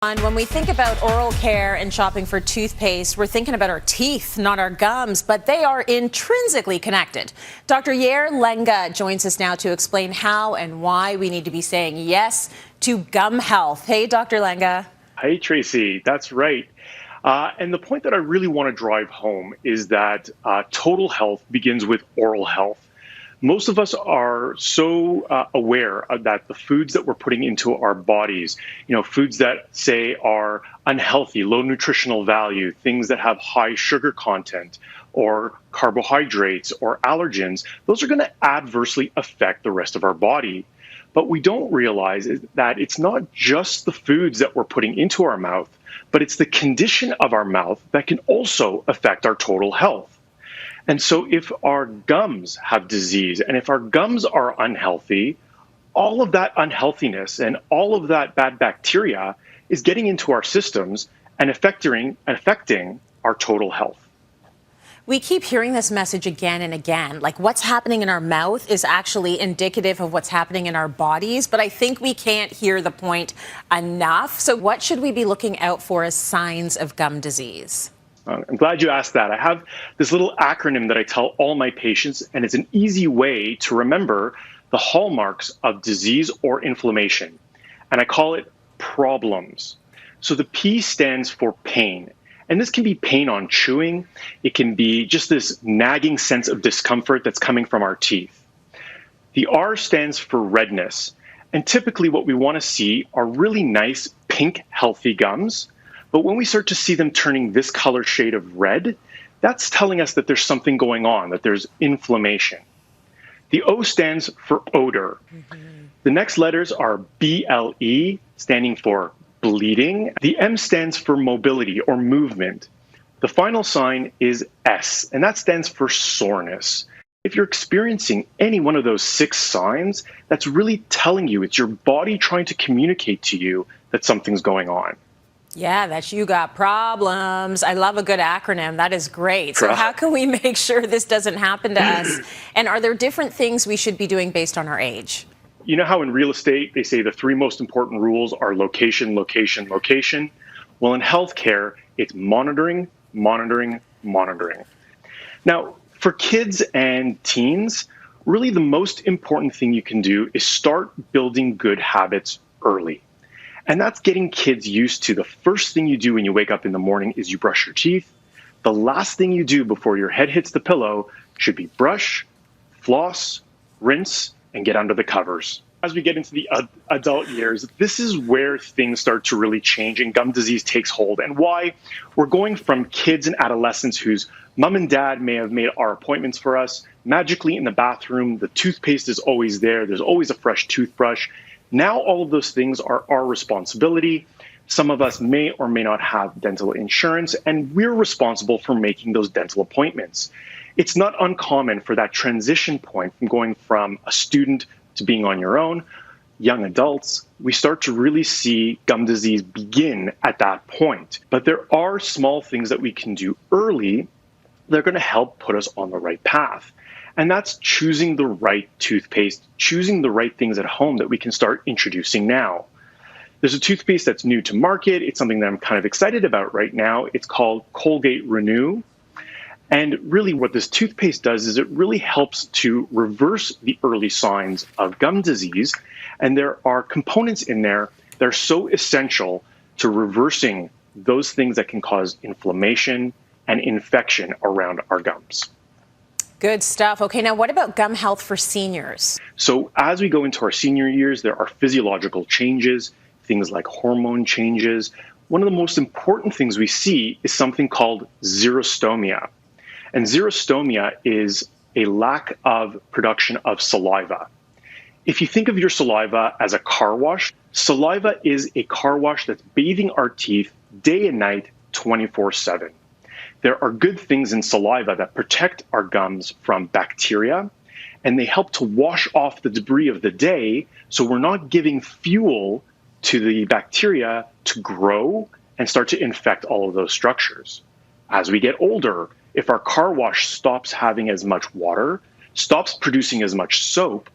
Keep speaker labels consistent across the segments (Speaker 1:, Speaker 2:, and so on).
Speaker 1: And when we think about oral care and shopping for toothpaste, we're thinking about our teeth, not our gums, but they are intrinsically connected. Dr. Yair Lenga joins us now to explain how and why we need to be saying yes to gum health. Hey, Dr. Lenga.
Speaker 2: Hey, Tracy, that's right. And the point that I really want to drive home is that total health begins with oral health. Most of us are so aware that the foods that we're putting into our bodies, foods that say are unhealthy, low nutritional value, things that have high sugar content or carbohydrates or allergens, those are going to adversely affect the rest of our body. But we don't realize is that it's not just the foods that we're putting into our mouth, but it's the condition of our mouth that can also affect our total health. And so if our gums have disease and if our gums are unhealthy, all of that unhealthiness and all of that bad bacteria is getting into our systems and affecting our total health.
Speaker 1: We keep hearing this message again and again, like what's happening in our mouth is actually indicative of what's happening in our bodies, but I think we can't hear the point enough. So what should we be looking out for as signs of gum disease?
Speaker 2: I'm glad you asked that. I have this little acronym that I tell all my patients, and it's an easy way to remember the hallmarks of disease or inflammation. And I call it problems. So the P stands for pain. And this can be pain on chewing. It can be just this nagging sense of discomfort that's coming from our teeth. The R stands for redness. And typically what we want to see are really nice, pink, healthy gums. But when we start to see them turning this color shade of red, that's telling us that there's something going on, that there's inflammation. The O stands for odor. The next letters are BLE, standing for bleeding. The M stands for mobility or movement. The final sign is S, and that stands for soreness. If you're experiencing any one of those 6 signs, that's really telling you it's your body trying to communicate to you that something's going on.
Speaker 1: Yeah, that's you got problems. I love a good acronym. That is great. So how can we make sure this doesn't happen to us? And are there different things we should be doing based on our age?
Speaker 2: You know how in real estate, they say the 3 most important rules are location, location, location? Well, in healthcare, it's monitoring, monitoring, monitoring. Now, for kids and teens, really the most important thing you can do is start building good habits early. And that's getting kids used to the first thing you do when you wake up in the morning is you brush your teeth. The last thing you do before your head hits the pillow should be brush, floss, rinse, and get under the covers. As we get into the adult years, this is where things start to really change and gum disease takes hold, and why we're going from kids and adolescents whose mom and dad may have made our appointments for us. Magically in the bathroom, the toothpaste is always there. There's always a fresh toothbrush. Now all of those things are our responsibility. Some of us may or may not have dental insurance, and we're responsible for making those dental appointments. It's not uncommon for that transition point from going from a student to being on your own. Young adults, we start to really see gum disease begin at that point. But there are small things that we can do early that are going to help put us on the right path. And that's choosing the right toothpaste, choosing the right things at home that we can start introducing now. There's a toothpaste that's new to market. It's something that I'm kind of excited about right now. It's called Colgate Renewal. And really what this toothpaste does is it really helps to reverse the early signs of gum disease. And there are components in there that are so essential to reversing those things that can cause inflammation and infection around our gums.
Speaker 1: Good stuff. Okay, now what about gum health for seniors?
Speaker 2: So as we go into our senior years, there are physiological changes, things like hormone changes. One of the most important things we see is something called xerostomia. And xerostomia is a lack of production of saliva. If you think of your saliva as a car wash, saliva is a car wash that's bathing our teeth day and night, 24/7. There are good things in saliva that protect our gums from bacteria, and they help to wash off the debris of the day so we're not giving fuel to the bacteria to grow and start to infect all of those structures. As we get older, if our car wash stops having as much water, stops producing as much soap,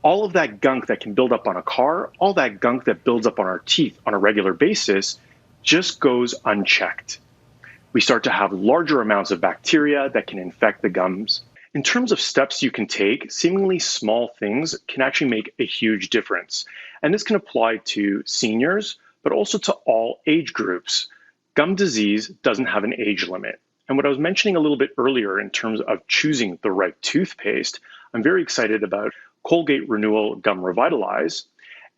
Speaker 2: all of that gunk that can build up on a car, all that gunk that builds up on our teeth on a regular basis, just goes unchecked. We start to have larger amounts of bacteria that can infect the gums. In terms of steps you can take, seemingly small things can actually make a huge difference. And this can apply to seniors, but also to all age groups. Gum disease doesn't have an age limit. And what I was mentioning a little bit earlier in terms of choosing the right toothpaste, I'm very excited about Colgate Renewal Gum Revitalize.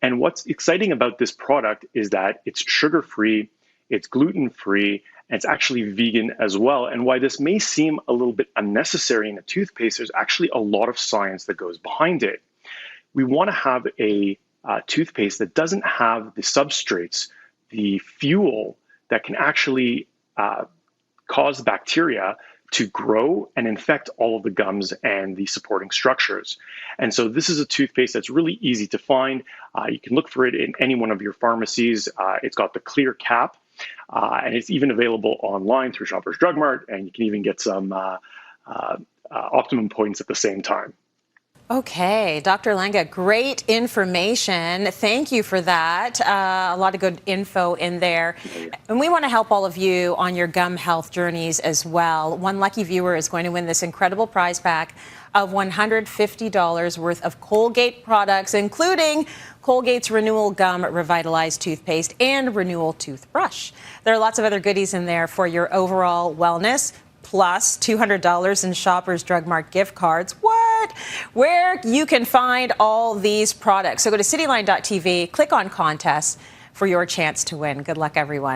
Speaker 2: And what's exciting about this product is that it's sugar-free, it's gluten-free, and it's actually vegan as well. And why this may seem a little bit unnecessary in a toothpaste, there's actually a lot of science that goes behind it. We want to have a toothpaste that doesn't have the substrates, the fuel that can actually cause bacteria to grow and infect all of the gums and the supporting structures. And so this is a toothpaste that's really easy to find. You can look for it in any one of your pharmacies. It's got the clear cap, and it's even available online through Shoppers Drug Mart, and you can even get some optimum points at the same time.
Speaker 1: Okay, Dr. Lenga, great information. Thank you for that. A lot of good info in there. And we want to help all of you on your gum health journeys as well. One lucky viewer is going to win this incredible prize pack of $150 worth of Colgate products, including Colgate's Renewal Gum Revitalize toothpaste and Renewal toothbrush. There are lots of other goodies in there for your overall wellness, plus $200 in Shoppers Drug Mart gift cards. What? Where you can find all these products. So go to cityline.tv, click on contests for your chance to win. Good luck, everyone.